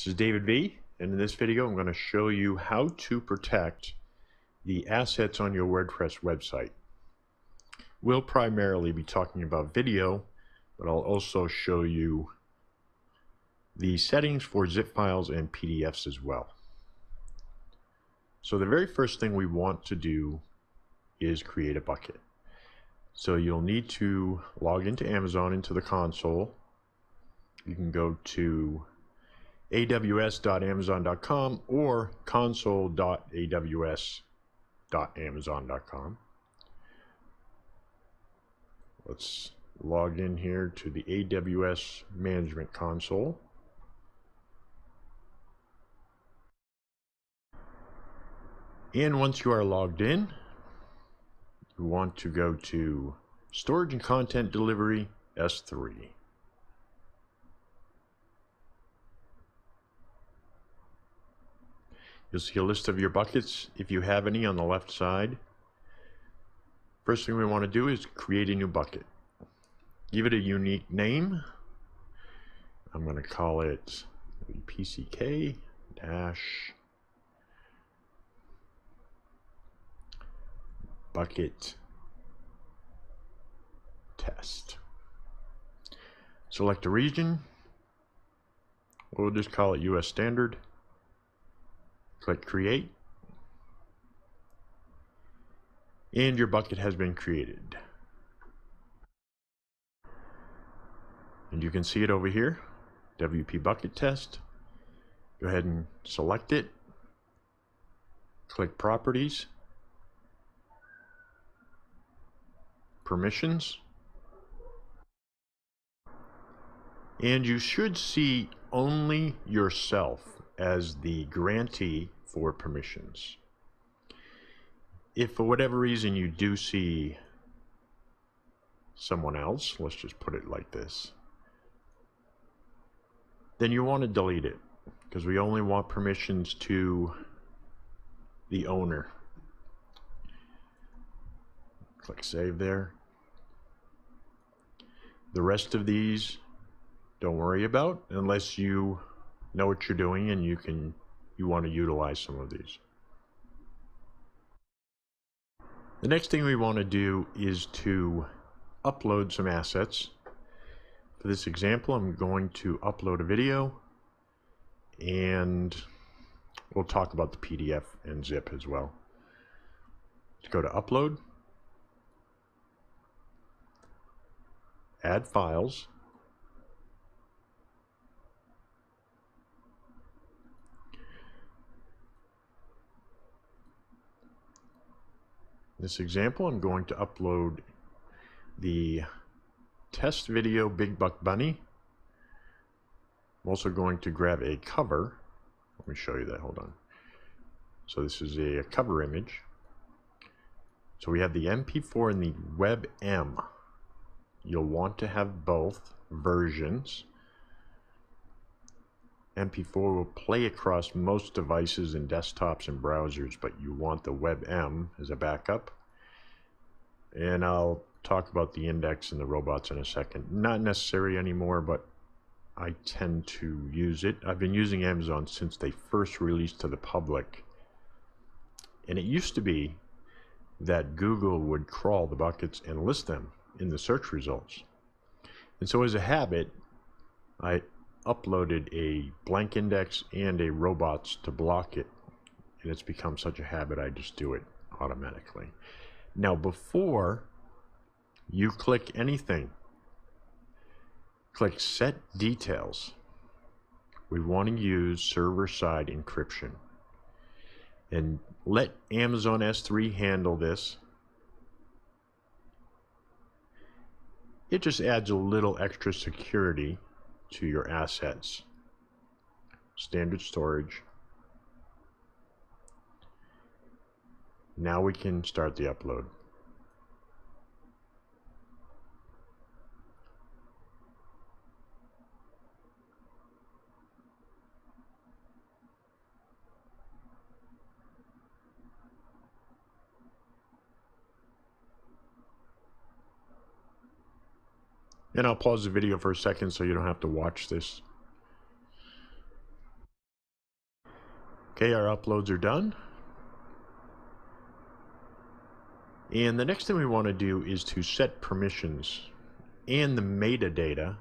This is David V, and in this video I'm going to show you how to protect the assets on your WordPress website. We'll primarily be talking about video, but I'll also show you the settings for zip files and PDFs as well. So the very first thing we want to do is create a bucket. So you'll need to log into Amazon, into the console. You can go to aws.amazon.com or console.aws.amazon.com. Let's log in here to the AWS Management Console. And once you are logged in, you want to go to Storage and Content Delivery S3. You'll see a list of your buckets if you have any on the left side. First thing we want to do is create a new bucket. Give it a unique name. I'm going to call it PCK bucket test. Select a region. We'll just call it US Standard. Click Create, and your bucket has been created. And you can see it over here, WP Bucket Test. Go ahead and select it. Click Properties, Permissions, and you should see only yourself as the grantee for permissions. If for whatever reason you do see someone else, let's just put it like this, then you want to delete it, because we only want permissions to the owner. Click Save there. The rest of these, don't worry about unless you know what you're doing and you want to utilize some of these. The next thing we want to do is to upload some assets. For this example, I'm going to upload a video, and we'll talk about the PDF and zip as well. Let's go to Upload, Add Files, this example, I'm going to upload the test video Big Buck Bunny. I'm also going to grab a cover. Let me show you that, hold on. So this is a cover image. So we have the MP4 and the WebM. You'll want to have both versions. MP4 will play across most devices and desktops and browsers, but you want the WebM as a backup. And I'll talk about the index and the robots in a second. Not necessary anymore, but I tend to use it. I've been using Amazon since they first released to the public. And it used to be that Google would crawl the buckets and list them in the search results. And so as a habit, I uploaded a blank index and a robots to block it, and it's become such a habit I just do it automatically. Now before you click anything, click Set Details. We want to use server-side encryption and let Amazon S3 handle this. It just adds a little extra security to your assets. Standard storage. Now we can start the upload. And I'll pause the video for a second so you don't have to watch this. Okay, our uploads are done. And the next thing we want to do is to set permissions and the metadata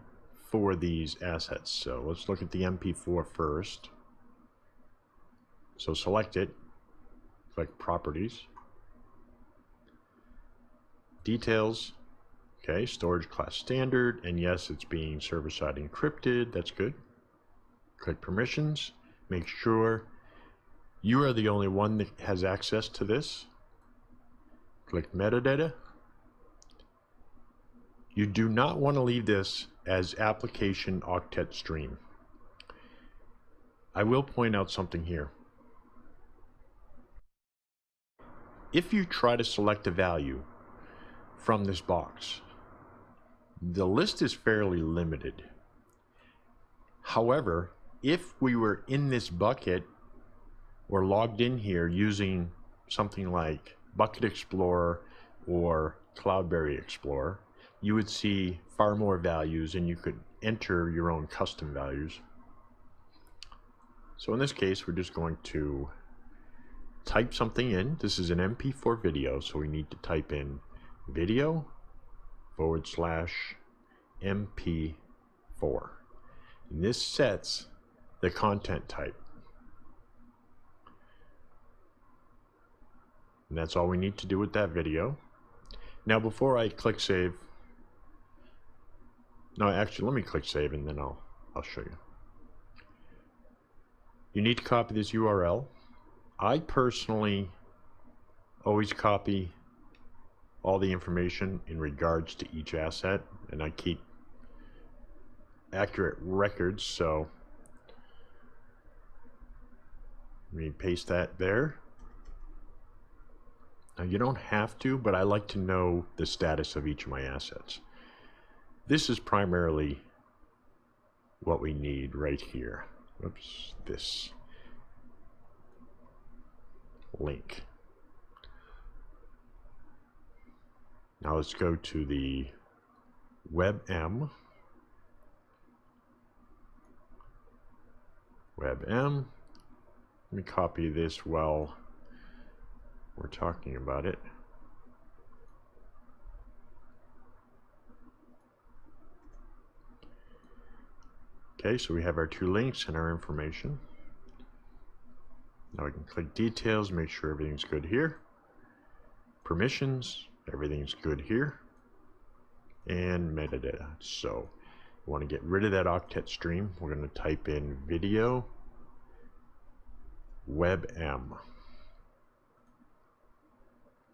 for these assets. So let's look at the MP4 first. So select it, click Properties, Details, okay, Storage Class Standard, and yes, it's being server-side encrypted, that's good. Click Permissions, make sure you are the only one that has access to this. Click Metadata. You do not want to leave this as application octet stream. I will point out something here. If you try to select a value from this box, the list is fairly limited. However, if we were in this bucket or logged in here using something like Bucket Explorer or Cloudberry Explorer, you would see far more values and you could enter your own custom values. So in this case, we're just going to type something in. This is an MP4 video, so we need to type in video /MP4. And this sets the content type. And that's all we need to do with that video. Now before I click save, no, actually let me click save and then I'll show you. You need to copy this URL. I personally always copy all the information in regards to each asset, and I keep accurate records, so let me paste that there. Now you don't have to, but I like to know the status of each of my assets. This is primarily what we need right here. Oops, this link. Now let's go to the WebM. WebM. Let me copy this while we're talking about it. Okay, so we have our two links and our information. Now we can click Details, make sure everything's good here. Permissions, everything's good here. And metadata. So we want to get rid of that octet stream. We're going to type in video WebM.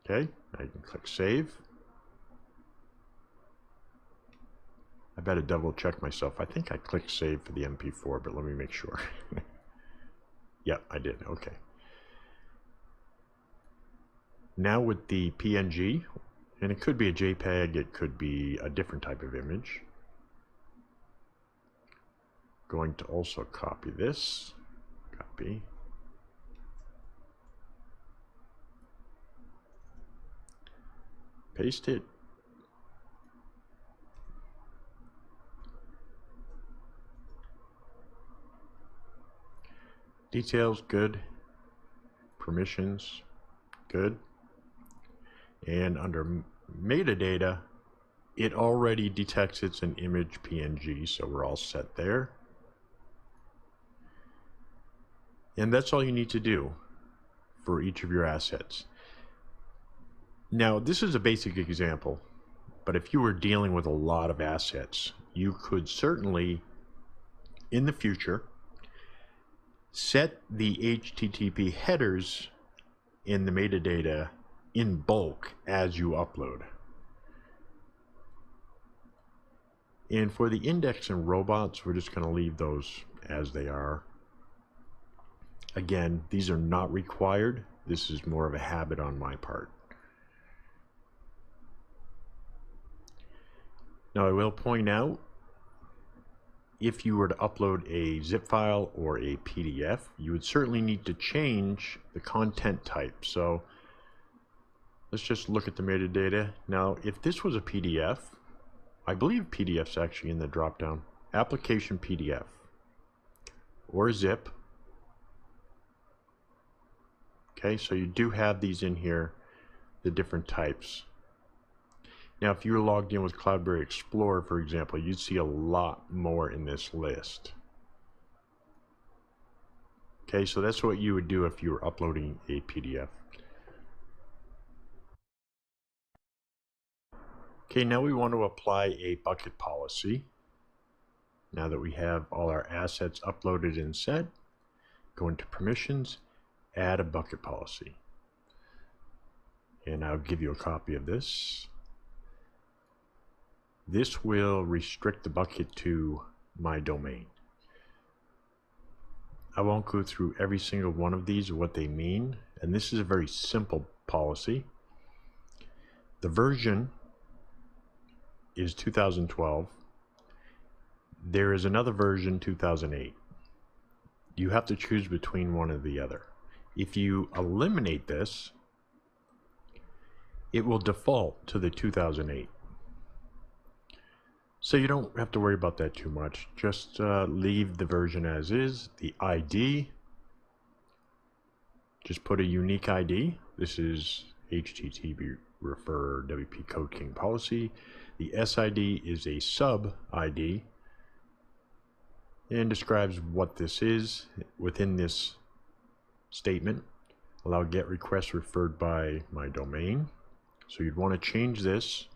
Okay, now you can click Save. I better double check myself. I think I clicked save for the MP4, but let me make sure. Yeah, I did. Okay. Now with the PNG, and it could be a JPEG, it could be a different type of image. Going to also copy this. Copy. Paste it. Details, good. Permissions, good. And under metadata, it already detects it's an image PNG, so we're all set there. And that's all you need to do for each of your assets. Now, this is a basic example, but if you were dealing with a lot of assets, you could certainly, in the future, set the HTTP headers in the metadata in bulk as you upload. And for the index and robots, we're just going to leave those as they are. Again, these are not required. This is more of a habit on my part. Now I will point out, if you were to upload a zip file or a PDF, you would certainly need to change the content type. So let's just look at the metadata. Now, if this was a PDF, I believe PDF's actually in the drop-down. Application PDF or zip. Okay, so you do have these in here, the different types. Now, if you were logged in with Cloudberry Explorer, for example, you'd see a lot more in this list. Okay, so that's what you would do if you were uploading a PDF. Okay, now we want to apply a bucket policy. Now that we have all our assets uploaded and set, go into permissions, add a bucket policy. And I'll give you a copy of this. This will restrict the bucket to my domain. I won't go through every single one of these, what they mean, and this is a very simple policy. The version is 2012. There is another version, 2008. You have to choose between one or the other. If you eliminate this, it will default to the 2008. So you don't have to worry about that too much. Just leave the version as is. The ID, just put a unique ID. This is HTTP refer WP Code King policy. The SID is a sub ID and describes what this is within this statement. Allow get request referred by my domain. So you'd want to change this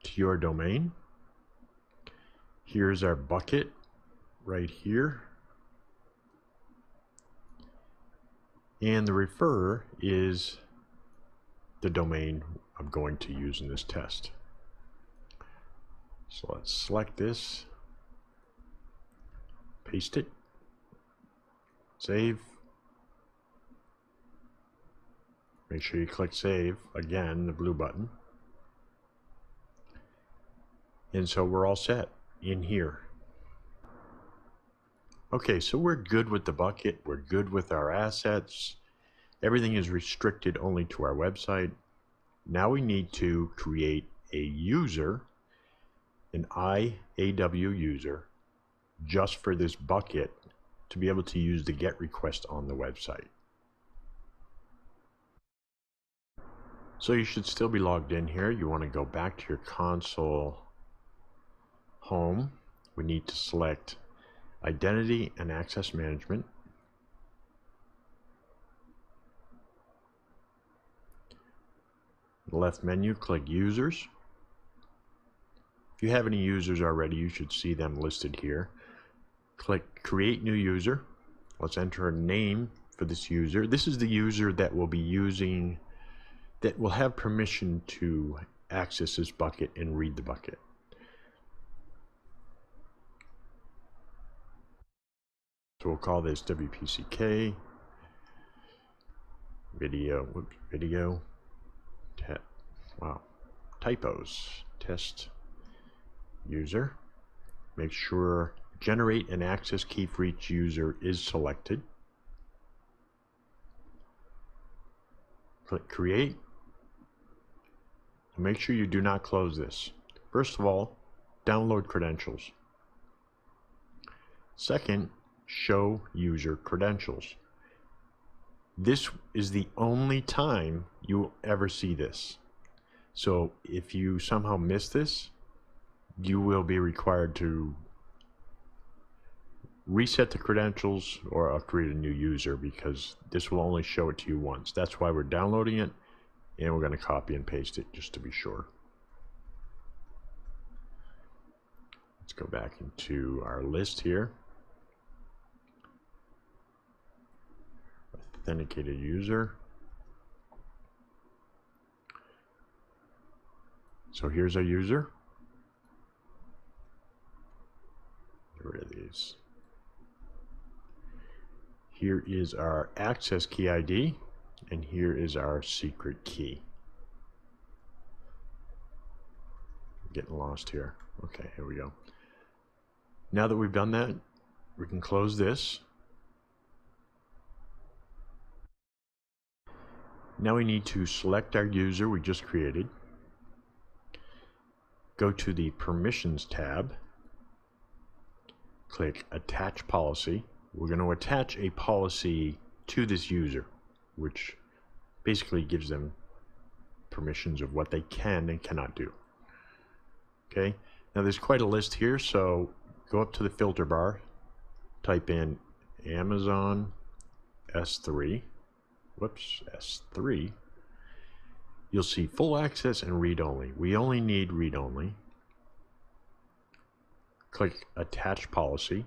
to your domain. Here's our bucket right here. And the refer is the domain I'm going to use in this test. So let's select this, paste it, save. Make sure you click save, again, the blue button. And so we're all set in here. Okay, so we're good with the bucket, we're good with our assets. Everything is restricted only to our website. Now we need to create a user, an IAW user, just for this bucket to be able to use the GET request on the website. So you should still be logged in here. You want to go back to your console home. We need to select Identity and Access Management. Left menu, click Users. If you have any users already, you should see them listed here. Click Create New User. Let's enter a name for this user. This is the user that will be using, that will have permission to access this bucket and read the bucket. So we'll call this WPCK video typos test user. Make sure generate an access key for each user is selected. Click create. And make sure you do not close this. First of all, download credentials. Second, show user credentials. This is the only time you will ever see this. So if you somehow miss this, you will be required to reset the credentials or create a new user, because this will only show it to you once. That's why we're downloading it, and we're going to copy and paste it just to be sure. Let's go back into our list here. Authenticated user. So here's our user. Get rid of these. Here is our access key ID, and here is our secret key. I'm getting lost here. Okay, here we go. Now that we've done that, we can close this. Now we need to select our user we just created. Go to the Permissions tab. Click Attach Policy. We're going to attach a policy to this user. which basically gives them permissions of what they can and cannot do. Okay, now there's quite a list here, so go up to the filter bar, type in Amazon S3, S3. You'll see full access and read-only. We only need read-only. Click Attach Policy.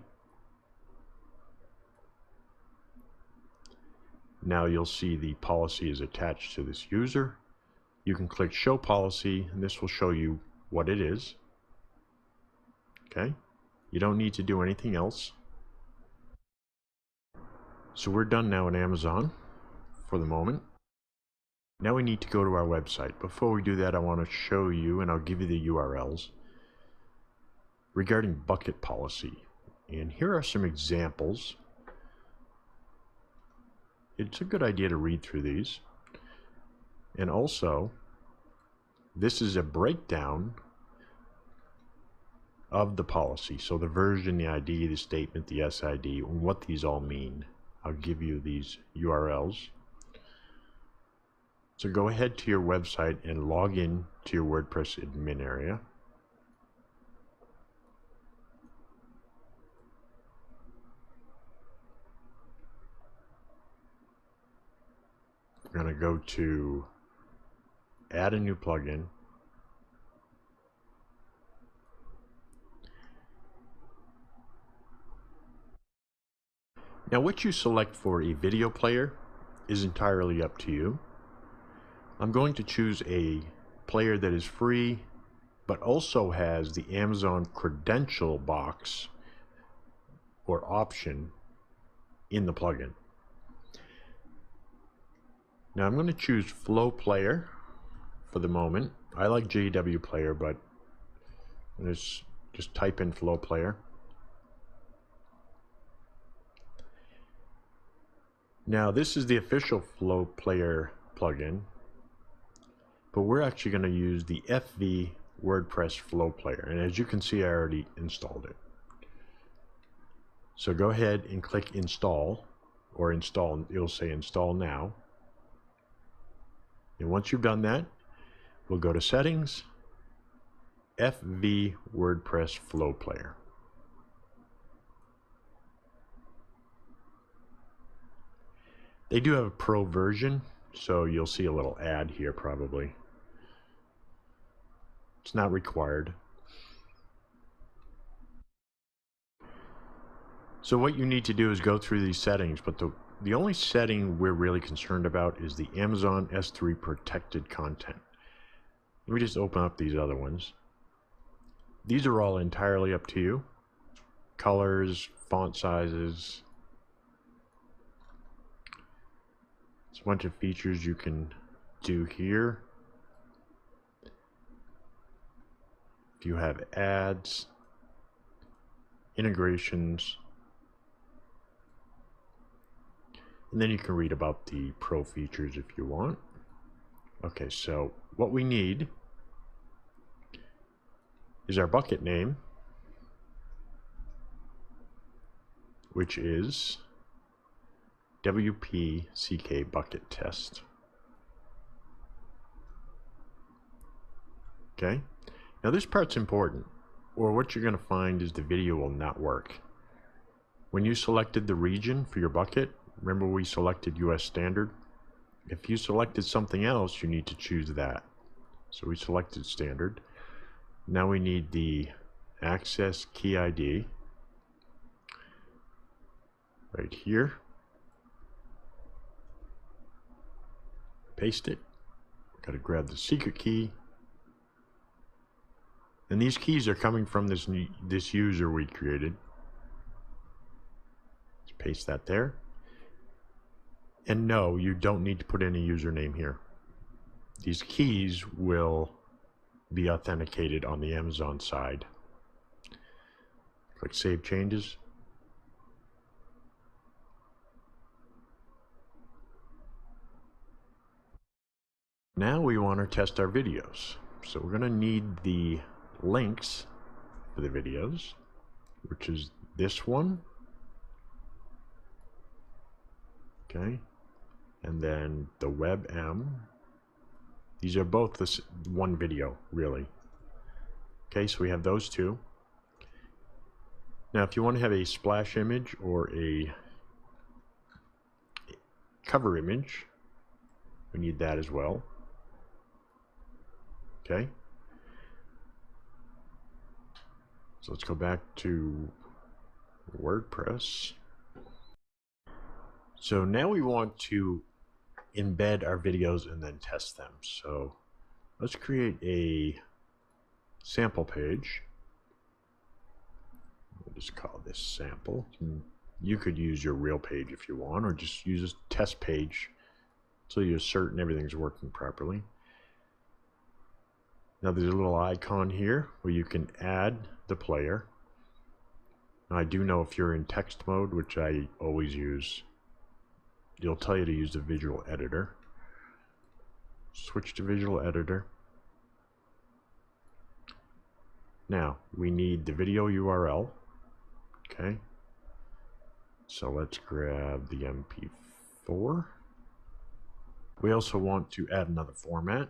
Now you'll see the policy is attached to this user. You can click Show Policy, and this will show you what it is. Okay, you don't need to do anything else. So we're done now in Amazon for the moment. Now we need to go to our website. Before we do that, I want to show you, and I'll give you the URLs, regarding bucket policy. And here are some examples. It's a good idea to read through these. And also, this is a breakdown of the policy. So the version, the ID, the statement, the SID, and what these all mean. I'll give you these URLs. So go ahead to your website and log in to your WordPress admin area. We're going to go to Add a new plugin. Now what you select for a video player is entirely up to you. I'm going to choose a player that is free, but also has the Amazon credential box or option in the plugin. Now I'm going to choose Flow Player for the moment. I like JW Player, but let's just type in Flow Player. Now this is the official Flow Player plugin, but we're actually going to use the FV WordPress Flow Player, and as you can see, I already installed it. So go ahead and click Install, or Install, it'll say Install Now. And once you've done that, we'll go to Settings, FV WordPress Flow Player. They do have a pro version, so you'll see a little ad here probably. It's not required. So what you need to do is go through these settings, but the only setting we're really concerned about is the Amazon S3 protected content. Let me just open up these other ones. These are all entirely up to you. Colors, font sizes. There's a bunch of features you can do here. If you have ads, integrations, and then you can read about the pro features if you want. Okay, so what we need is our bucket name, which is WPCK bucket test. Okay, now this part's important, or what you're going to find is the video will not work. When you selected the region for your bucket, remember we selected US standard? If you selected something else, you need to choose that. So we selected standard. Now we need the access key ID right here. Paste it. Got to grab the secret key. And these keys are coming from this user we created. Let's paste that there. And no, you don't need to put any username here. These keys will be authenticated on the Amazon side. Click Save Changes. Now we want to test our videos. So we're going to need the links for the videos, which is this one. Okay. and then the WebM. These are both this one video, really. Okay, so we have those two. Now, if you want to have a splash image or a cover image, we need that as well. Okay. So let's go back to WordPress. So now we want to embed our videos and then test them. So let's create a sample page. We'll just call this sample. You could use your real page if you want, or just use a test page so you're certain everything's working properly. Now there's a little icon here where you can add the player. Now, I do know if you're in text mode, which I always use, it'll tell you to use the visual editor. Switch to visual editor. Now we need the video URL. Okay, so let's grab the MP4. We also want to add another format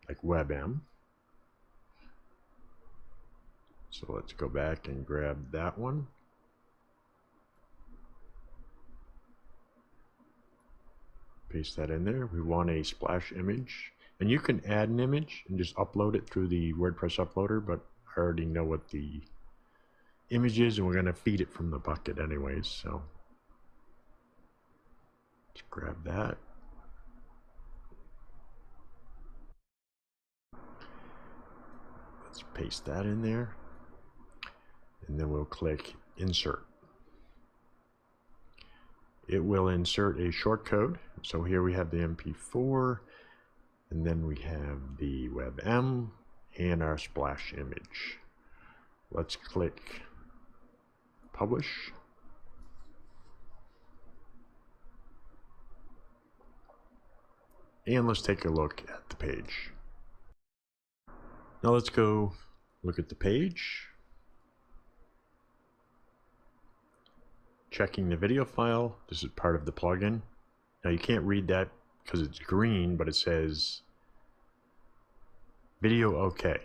like WebM. So let's go back and grab that one. Paste that in there. We want a splash image, and you can add an image and just upload it through the WordPress uploader, but I already know what the image is and we're going to feed it from the bucket anyways, so let's grab that. Let's paste that in there, and then we'll click insert. It will insert a shortcode. So here we have the MP4, and then we have the WebM and our splash image. Let's click publish. And let's take a look at the page. Now let's go look at the page. Checking the video file. This is part of the plugin. Now you can't read that because it's green, but it says video OK.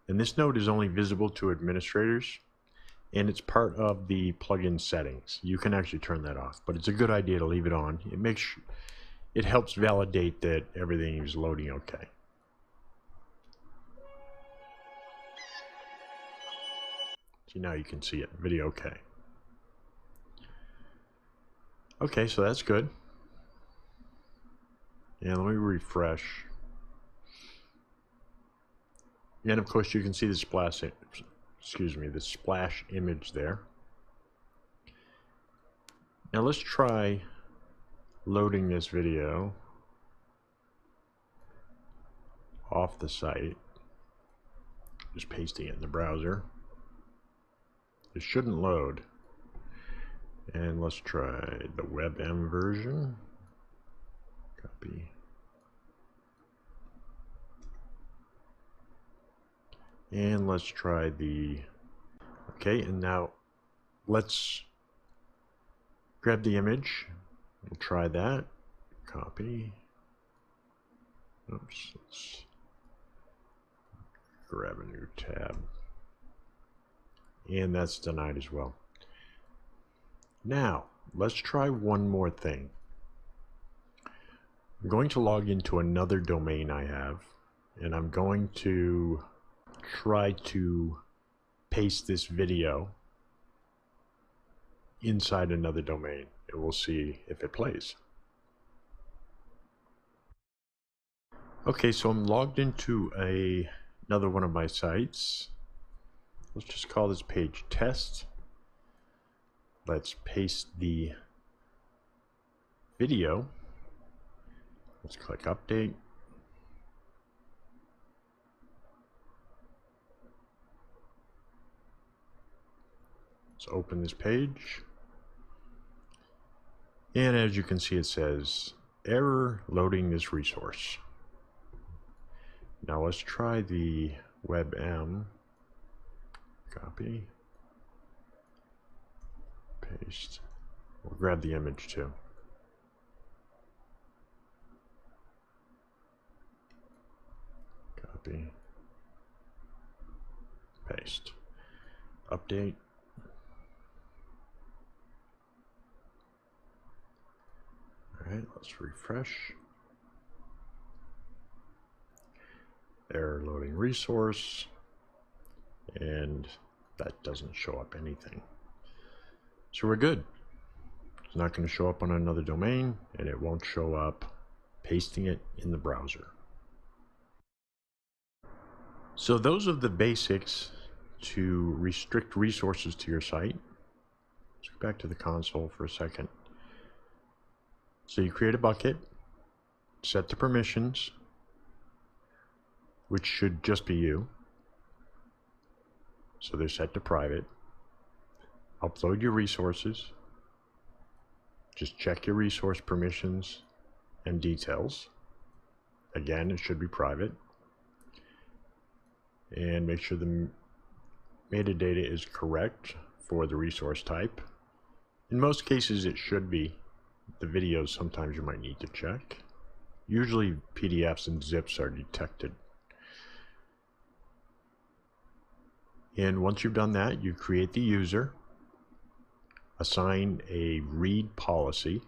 And this node is only visible to administrators, and it's part of the plugin settings. You can actually turn that off, but it's a good idea to leave it on. It helps validate that everything is loading okay. See, now you can see it, video okay. Okay, so that's good. And let me refresh. And of course you can see the splash image there. Now let's try loading this video off the site. Just pasting it in the browser. It shouldn't load. And let's try the WebM version. Copy. And let's try the, okay, and now let's grab the image. We'll try that. Copy. Oops, let's grab a new tab. And that's denied as well. Now, let's try one more thing. I'm going to log into another domain I have, and I'm going to try to paste this video inside another domain, and we'll see if it plays. Okay, so I'm logged into another one of my sites. Let's just call this page test. Let's paste the video. Let's click update. Let's open this page. And as you can see, it says error loading this resource. Now let's try the WebM. Copy. Paste. We'll grab the image too. copy, paste, update. All right, let's refresh. Error loading resource, and that doesn't show up anything. So we're good. It's not going to show up on another domain, and it won't show up pasting it in the browser. So those are the basics to restrict resources to your site. Let's go back to the console for a second. So you create a bucket, set the permissions, which should just be you. So they're set to private. Upload your resources. Just check your resource permissions and details. Again, it should be private. And make sure the metadata is correct for the resource type. In most cases, it should be. The videos, sometimes you might need to check. Usually PDFs and zips are detected. And once you've done that, you create the user, assign a read policy,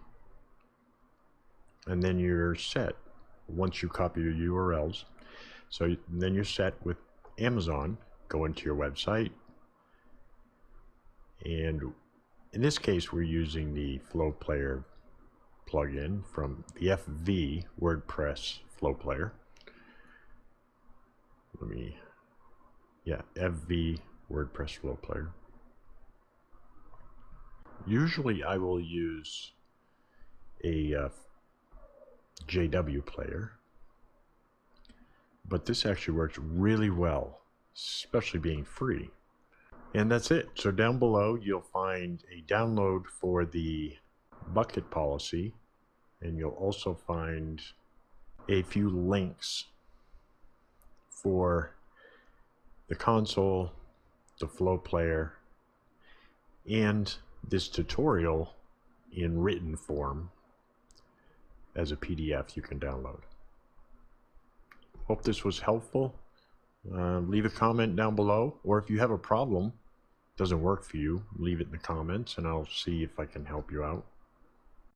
and then you're set once you copy your URLs. So then you're set with Amazon. Go into your website, and in this case we're using the Flow Player plugin from the FV WordPress Flow Player. FV WordPress Flow Player. Usually I will use a JW player, but this actually works really well, especially being free. And that's it. So down below you'll find a download for the bucket policy, and you'll also find a few links for the console, the Flow Player, and this tutorial in written form as a PDF you can download. Hope this was helpful. Leave a comment down below, or if you have a problem, doesn't work for you, leave it in the comments and I'll see if I can help you out.